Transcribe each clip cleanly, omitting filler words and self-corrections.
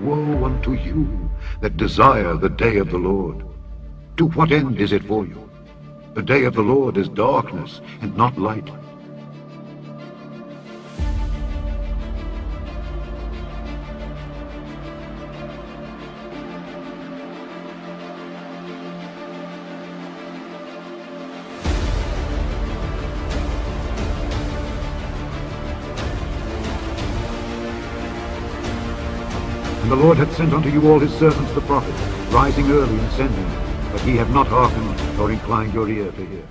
Woe unto you that desire the day of the Lord. To what end is it for you? The day of the Lord is darkness and not light. And the Lord hath sent unto you all his servants the prophets, rising early and sending, but ye have not hearkened, nor inclined your ear to hear.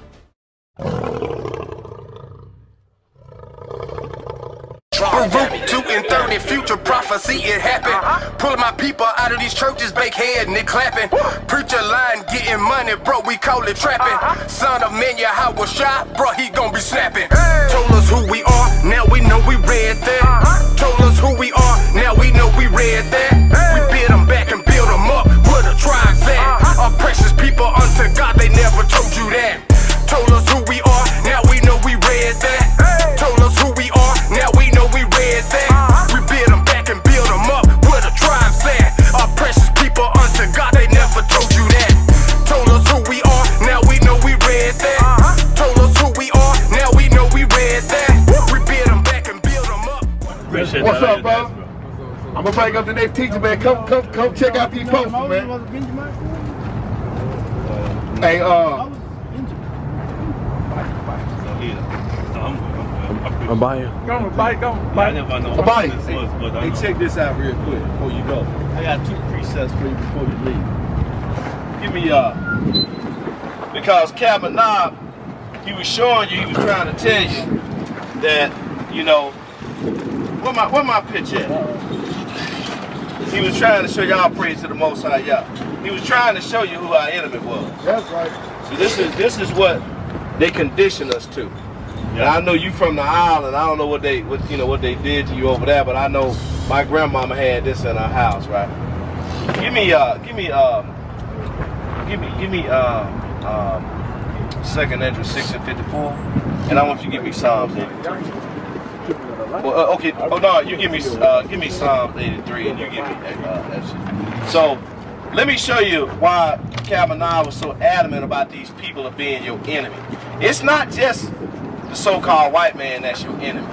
Baruch 2 and 30, future prophecy, it happened. Pulling my people out of these churches, bake head and they clapping. Preacher line, getting money, bro, we call it trapping. Son of man, yeah, how was shot, bro, he gon' be snapping. Told us who we are, now we know we read that. Told us who we are, now we know we read that. We bid them back and build them up, where the tribes at. Our precious people unto God, they never told you that. Told us who we are, now we know we read that. Told us who we are, now we know we read that. We bid them back and build them up, where the tribes at. Our precious people unto God, they never told you that. Told us who we are, now we know we read that. Told us who we are, now we know we read that. We bid them back and build them up. What's up, bro? I'm gonna bring up the next teacher, man. Come check out these posters, man. Hey, I'm buying. Go buy. Hey, check this out real quick before you go. I got 2 precepts for you before you leave. Give me because Captain Knob, he was showing you, he was trying to tell you that, you know, where my picture at? He was trying to show y'all praise to the Most High Yah. He was trying to show you who our enemy was. That's right. So this is what they conditioned us to. And I know you from the island. I don't know what they did to you over there, but I know my grandmama had this in her house, right? Give me 2nd Ezra 6 and 54, and I want you to give me Psalms 83. Well, okay. Oh no, you give me Psalms 83, and you give me that. So let me show you why Kavanaugh was so adamant about these people of being your enemy. It's not just the so-called white man that's your enemy.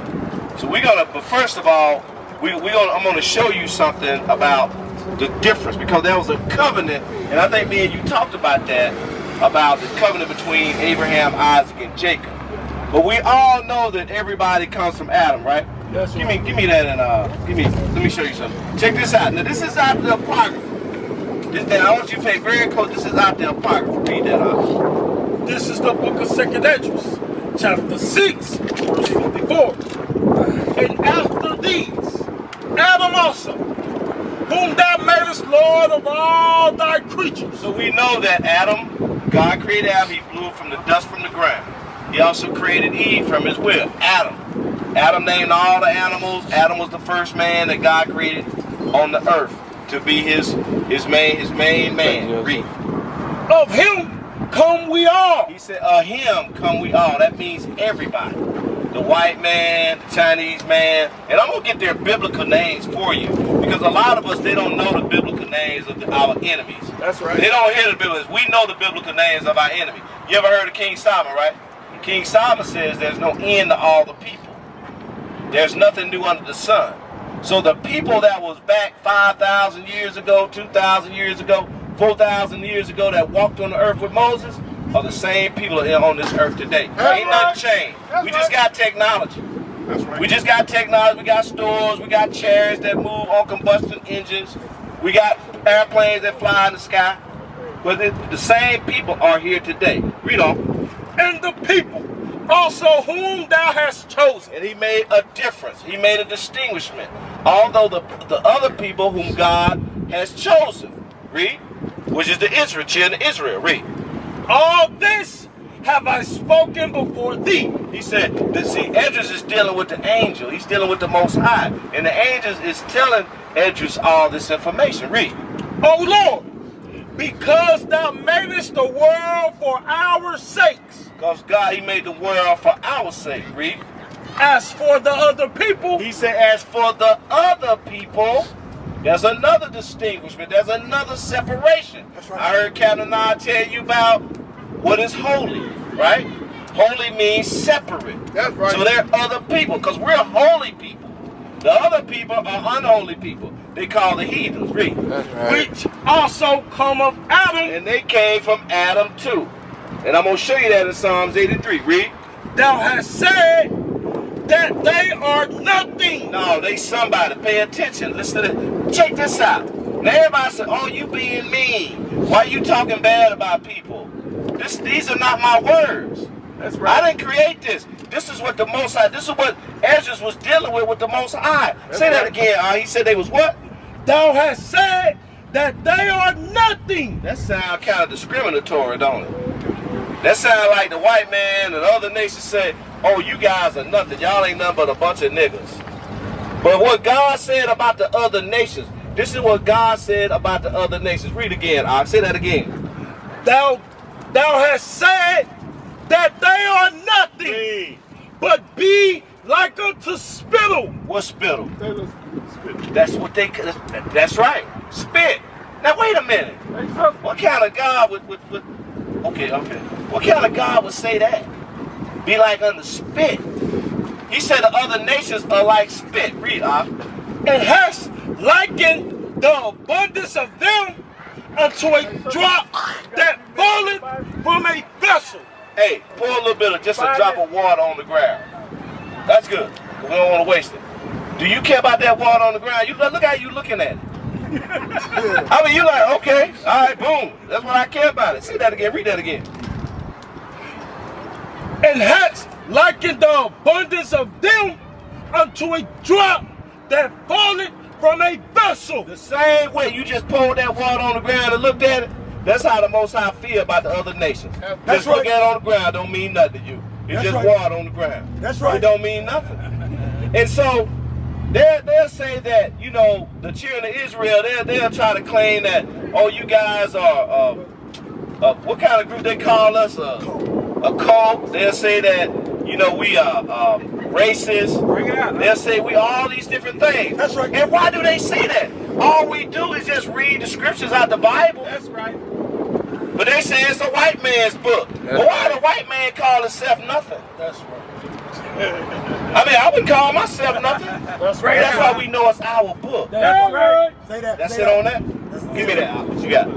So but first of all, I'm gonna show you something about the difference, because there was a covenant, and I think me and you talked about that, about the covenant between Abraham, Isaac, and Jacob. But we all know that everybody comes from Adam, right? Yes, give me that, and let me show you something. Check this out. Now this is out the Apocrypha. I want you to pay very close. This is out the Apocrypha. Read that out. This is the book of 2nd Ezra, chapter 6, verse 54. And after these, Adam also, whom thou madest Lord of all thy creatures. So we know that Adam, God created Adam, he blew from the dust from the ground. He also created Eve from his will, Adam. Adam named all the animals. Adam was the first man that God created on the earth to be his main man. Read. Of him come we all. He said, of him come we all. That means everybody. The white man, the Chinese man. And I'm going to get their biblical names for you, because a lot of us, they don't know the biblical names of our enemies. That's right. They don't hear the biblical. We know the biblical names of our enemy. You ever heard of King Solomon, right? King Solomon says there's no end to all the people. There's nothing new under the sun. So the people that was back 5,000 years ago, 2,000 years ago, 4,000 years ago that walked on the earth with Moses are the same people on this earth today. Ain't nothing changed. We just got technology. That's right. We just got technology. We got stores. We got chariots that move on combustion engines. We got airplanes that fly in the sky. But the same people are here today. Read on. And the people also whom thou hast chosen. And he made a difference. He made a distinguishment. Although the other people whom God has chosen. Read. Which is the children of Israel. Read. All this have I spoken before thee. He said, see, Esdras is dealing with the angel. He's dealing with the Most High. And the angel is telling Esdras all this information. Read. O Lord, because thou madest the world for our sakes. Because God, he made the world for our sake. Read. As for the other people. He said, as for the other people. There's another distinguishment. There's another separation. That's right. I heard Captain Nod tell you about what is holy, right? Holy means separate. That's right. So there are other people, because we're holy people. The other people are unholy people. They call the heathens. Read. That's right. Which also come of Adam. And they came from Adam too. And I'm going to show you that in Psalms 83. Read. Thou hast said that they are nothing. No, they somebody. Pay attention. Listen to this. Check this out. Now everybody said, oh, you being mean. Why you talking bad about people? These are not my words. That's right. I didn't create this. This is what the Most High, this is what Ezra was dealing with the Most High. Say that again. He said they was what? Thou hast said that they are nothing. That sound kind of discriminatory, don't it? That sound like the white man and other nations say, oh, you guys are nothing. Y'all ain't nothing but a bunch of niggas. But what God said about the other nations, this is what God said about the other nations. Read again, I'll say that again. Thou hast said that they are nothing, but be like unto spittle. What spittle? That's what they, that's right, spit. Now wait a minute. What kind of God would okay. What kind of God would say that? Be like unto spit. He said the other nations are like spit. Read, And hast likened the abundance of them unto a drop that falleth from a vessel. Hey, pour a little bit of just a drop of water on the ground. That's good. We don't want to waste it. Do you care about that water on the ground? You look how you looking at it. I mean, you like, okay, all right, boom. That's what I care about it. Say that again. Read that again. And hast likened the abundance of them unto a drop that falleth from a vessel. The same way you just poured that water on the ground and looked at it, that's how the Most High feel about the other nations. That's just look right. at it on the ground don't mean nothing to you. It's That's just right. water on the ground. That's right. It don't mean nothing. And so they'll say that, you know, the children of Israel, they'll try to claim that, oh, you guys are, what kind of group they call us? A cult. They'll say that, you know, we are racist. Bring it out. They'll say we all these different things. That's right. And why do they say that? All we do is just read the scriptures out the Bible. That's right. But they say it's a white man's book. But why the white man call himself nothing? That's right. I mean, I wouldn't call myself nothing. That's right. That's why we know it's our book. That's right. Say that. That's say it that. on that? Give me that. What you got?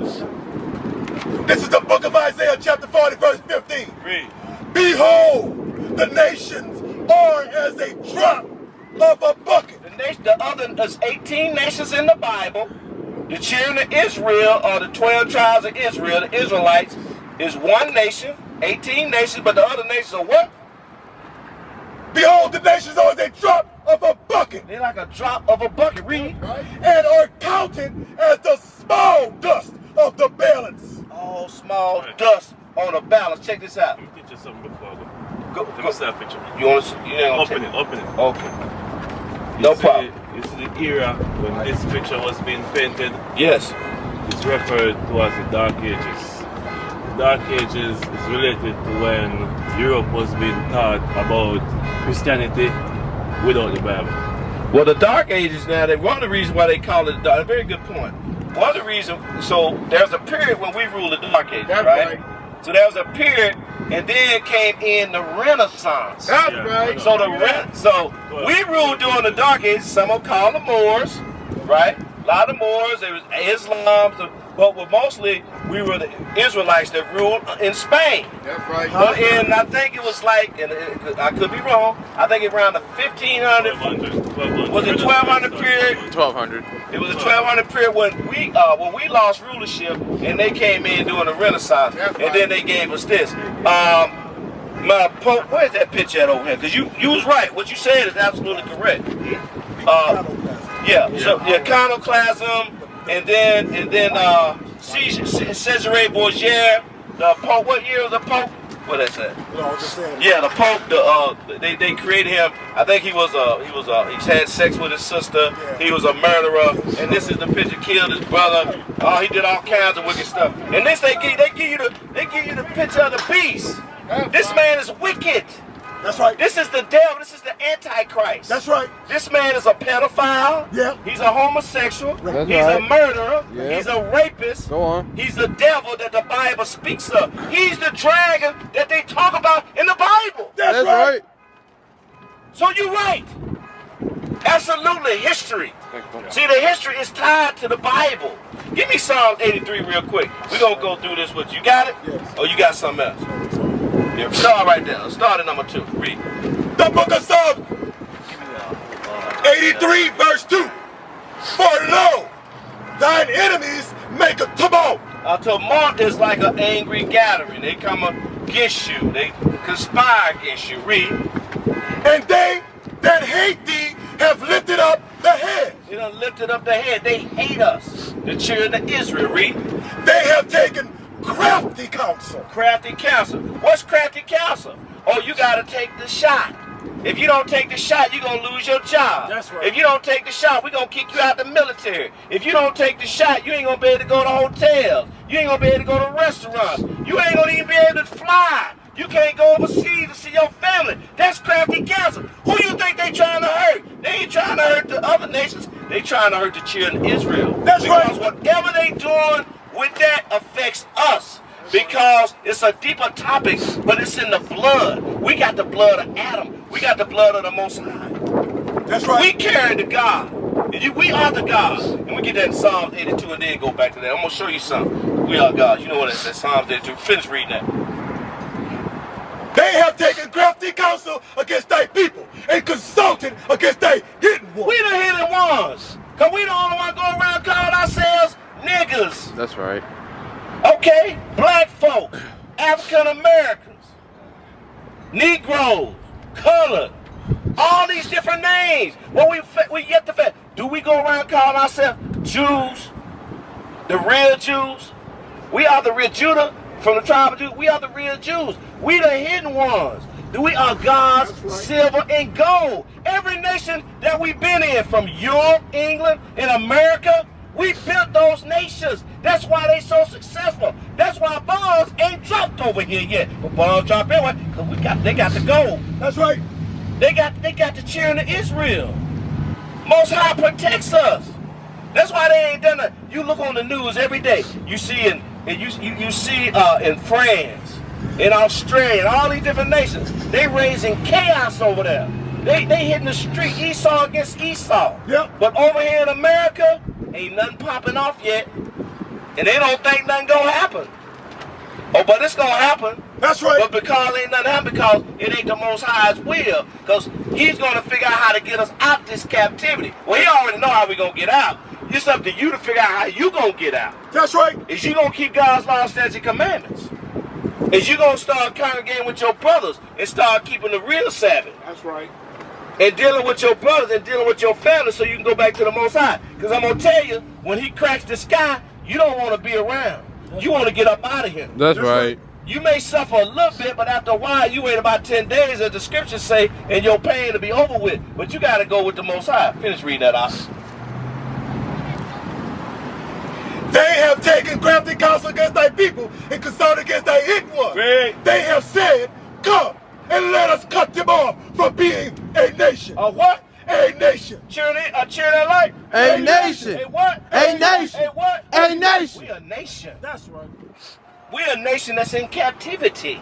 This is the book of Isaiah, chapter 40, verse 15. Read. Behold, the nations are as a drop of a bucket. The other, there's 18 nations in the Bible. The children of Israel, or the 12 tribes of Israel, the Israelites, is one nation, 18 nations, but the other nations are what? Behold, the nations are as a drop of a bucket. They're like a drop of a bucket. Read. And are counted as the small dust of the balance. All small dust on a balance. Check this out. Let me teach you something before I Go. Let me see that picture. You want to? You ain't gonna Open it. Okay. No problem. You see the era when this picture was being painted. Yes. It's referred to as the Dark Ages. The Dark Ages is related to when Europe was being taught about Christianity without the Bible. Well, the Dark Ages now, one of the reasons why they call it a very good point. One of the reasons, so there's a period when we ruled the Dark Ages, right? So there was a period, and then came in the Renaissance. That's Yeah, right. So we ruled during the Dark Ages. Some will call the Moors, right? A lot of Moors. There was Islam, but mostly we were the Israelites that ruled in Spain. That's right. But in, I think it was like, and I could be wrong, I think around the 1500, 1200. was it 1200 period? 1200. It was a 1200 period when we lost rulership and they came in during the Renaissance, That's and right. then they gave us this. My Pope, where's that picture at over here? Because you was right. What you said is absolutely correct. So the iconoclasm, and then Cesare Borgia, the Pope. What year was the Pope? What is that? Yeah, the Pope. They created him. I think he's had sex with his sister. He was a murderer, and this is the picture. Killed his brother. He did all kinds of wicked stuff. And this they give you the picture of the beast. This man is wicked. That's right. This is the devil. This is the Antichrist. That's right. This man is a pedophile. Yeah. He's a homosexual. That's He's right. a murderer. Yeah. He's a rapist. Go on. He's the devil that the Bible speaks of. He's the dragon that they talk about in the Bible. That's right. So you're right. Absolutely, history. See, the history is tied to the Bible. Give me Psalm 83 real quick. We're going to go through this with you. Got it? Yes. Or you got something else? Yeah, start right there. Start at number 2. Read. The book of Psalms 83 verse 2. For lo, thine enemies make a tumult. A tumult is like an angry gathering. They come against you. They conspire against you. Read. And they that hate thee have lifted up the head. They done lifted up their head. They hate us. The children of Israel. Read. They have taken crafty counsel. Crafty counsel. What's crafty counsel? Oh, you got to take the shot. If you don't take the shot, you're going to lose your job. That's right. If you don't take the shot, we're going to kick you out the military. If you don't take the shot, you ain't going to be able to go to hotels. You ain't going to be able to go to restaurants. You ain't going to even be able to fly. You can't go overseas to see your family. That's crafty counsel. Who you think they trying to hurt? They ain't trying to hurt the other nations. They trying to hurt the children of Israel. That's because right. whatever they doing with that affects us. Because it's a deeper topic, but it's in the blood. We got the blood of Adam. We got the blood of the Most High. That's right. We carry the God. We are the God. And we get that in Psalms 82 and then go back to that. I'm going to show you something. We are God. You know what it says, Psalms 82. Finish reading that. They have taken crafty counsel against thy people and consulted against thy hidden ones. We the hidden ones. Because we the only one going around calling ourselves niggas. That's right. Okay, black folk, African Americans, Negroes, colored, all these different names. Well, we yet to fact. Do we go around calling ourselves Jews? The real Jews? We are the real Judah from the tribe of Judah. We are the real Jews. We the hidden ones. We are God's silver and gold. Every nation that we've been in, from Europe, England, and America, we built those nations. That's why they so successful. That's why bombs ain't dropped over here yet. But bombs drop anyway, because they got the gold. That's right. They got the children of Israel. Most High protects us. That's why they ain't done it. You look on the news every day. You see in France, in Australia, all these different nations, they raising chaos over there. They hitting the street, Esau against Esau. Yep. But over here in America, ain't nothing popping off yet. And they don't think nothing gonna happen. Oh, but it's gonna happen. That's right. But because ain't nothing happen, because it ain't the Most High's will. Because he's gonna figure out how to get us out this captivity. Well, he already know how we gonna get out. It's up to you to figure out how you gonna get out. That's right. Is you gonna keep God's law, statutes, and commandments? Is you gonna start congregating with your brothers and start keeping the real Sabbath? That's right. And dealing with your brothers and dealing with your family so you can go back to the Most High. Because I'm going to tell you, when he cracks the sky, you don't want to be around. You want to get up out of here. That's right. You may suffer a little bit, but after a while, you wait about 10 days, as the scriptures say, and your pain will be over with. But you got to go with the Most High. Finish reading that out. They have taken crafty counsel against thy people and consulted against thy hidden ones. Great. They have said, come and let us cut them off from being a nation. A what? A nation. A cheering light? A nation. A what? A nation. A what? A nation. We a nation. That's right. We're a nation that's in captivity.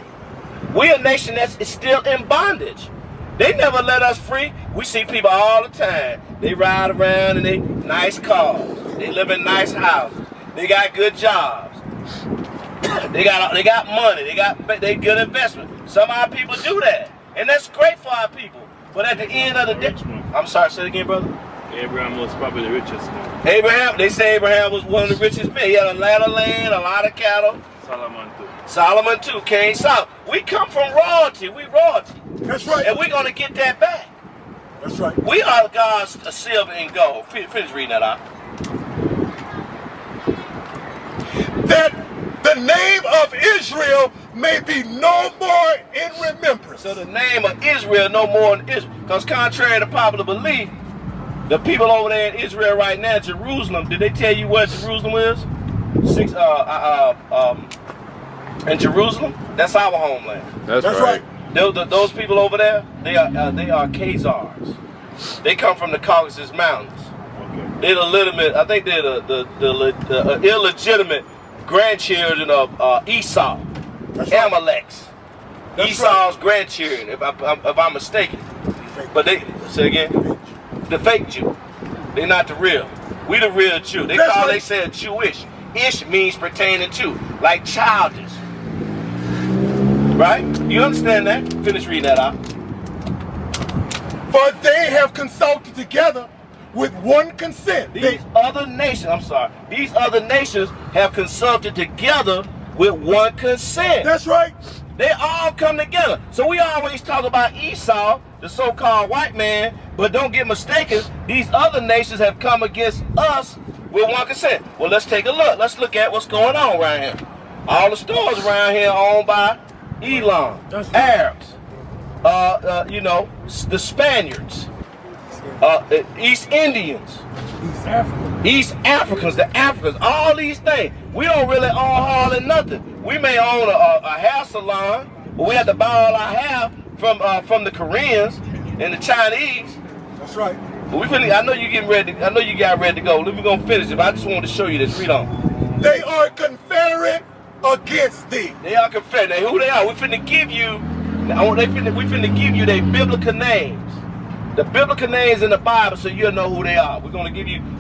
We're a nation that's still in bondage. They never let us free. We see people all the time. They ride around in they nice cars. They live in nice houses. They got good jobs. They got money. They good investment. Some of our people do that. And that's great for our people. But at the end of the day, I'm sorry, say it again, brother. Abraham was probably the richest man. Abraham, they say Abraham was one of the richest men. He had a lot of land, a lot of cattle. Solomon too, King Solomon. We come from royalty. We royalty. That's right. And we're going to get that back. That's right. We are God's silver and gold. Finish reading that out. That the name of Israel may be no more in remembrance. So the name of Israel no more in Israel. Because contrary to popular belief, the people over there in Israel right now, Jerusalem, did they tell you where Jerusalem is? In Jerusalem, that's our homeland. That's right. Those people over there, they are Khazars. They come from the Caucasus Mountains. Okay. They're the legitimate. I think they're the illegitimate grandchildren of Esau, Amaleks. Esau's grandchildren, if I'm mistaken. But they say again, the fake Jew. They're not the real. We the real Jew. They say Jewish. Ish means pertaining to, like childish. Right? You understand that? Finish reading that out. For they have consulted together with one consent. These other nations have consulted together with one consent. That's right. They all come together. So we always talk about Esau, the so-called white man, but don't get mistaken, these other nations have come against us with one consent. Well, let's take a look. Let's look at what's going on around here. All the stores around here are owned by Elam, Arabs, the Spaniards, East Indians, East Africans, the Africans, all these things. We don't really own hardly nothing. We may own a hair salon, but we have to buy all our hair from the Koreans and the Chinese. That's right. But I know you getting ready. I know you got ready to go. We're gonna finish it. But I just wanted to show you this. Read on. They are confederate against thee. They are confederate. Who they are? We finna give you. We finna give you their biblical names. The biblical names in the Bible, so you'll know who they are. We're gonna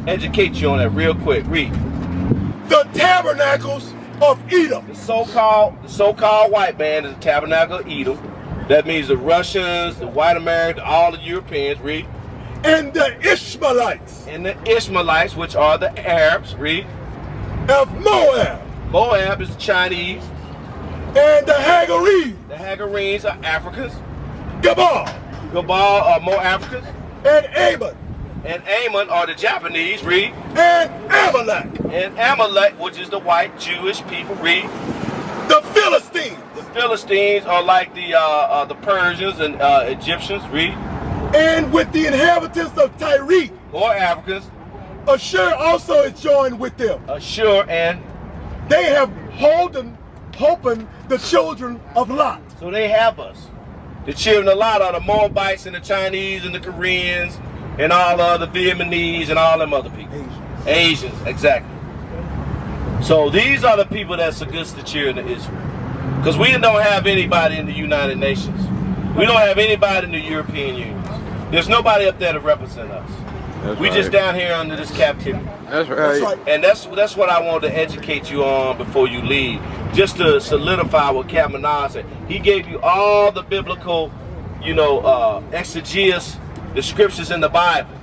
educate you on that real quick. Read. The tabernacles of Edom. The so-called white man is the tabernacle of Edom. That means the Russians, the white Americans, all the Europeans. Read. And the Ishmaelites. And the Ishmaelites, which are the Arabs. Read. Of Moab. Moab is the Chinese. And the Hagarenes. The Hagarenes are Africans. Gabal. Gabal are more Africans. And Ammon. And Ammon are the Japanese. Read. And Amalek. And Amalek, which is the white Jewish people. Read. The Philistines. The Philistines are like the Persians and Egyptians. Read. And with the inhabitants of Tyre. Or Africans. Ashur also is joined with them. Ashur and they have holpen the children of Lot. So they have us. The children of Lot are the Moabites and the Chinese and the Koreans and all the other Vietnamese and all them other people. Asians, exactly. So these are the people that's against the children of Israel. Because we don't have anybody in the United Nations. We don't have anybody in the European Union. There's nobody up there to represent us. We just down here under this captivity. That's right. And that's what I wanted to educate you on before you leave. Just to solidify what Captain Minaj said. He gave you all the biblical, exegesis, the scriptures in the Bible,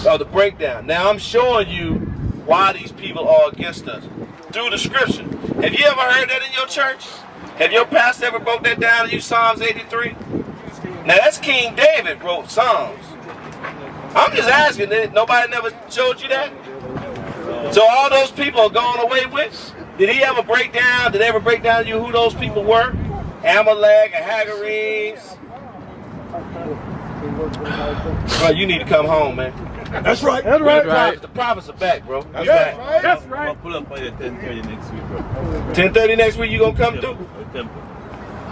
or the breakdown. Now I'm showing you why these people are against us through the scripture. Have you ever heard that in your church? Have your pastor ever broke that down to you, Psalms 83? Now that's King David wrote Psalms. I'm just asking, nobody never showed you that? So all those people are gone away with? Did he ever break down, did they ever break down to you who those people were? Amalek and Hagarenes? Bro, you need to come home, man. That's right. That's right. The prophets are back, bro. That's right. That's right. I'll pull up by the 10:30 next week, bro. 10:30 next week, you gonna come through?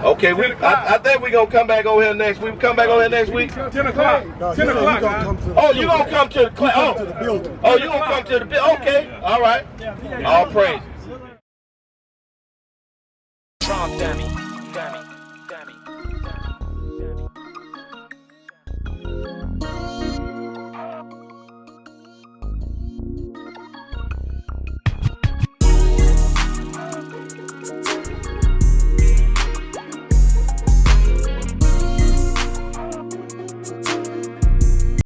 Okay, I think we're gonna come back over here next week. Come back over here next week? 10 o'clock. 10 o'clock. Oh, you gonna come to the class? Oh, you gonna come to the building? Okay, all right. All praise. Trump dummy.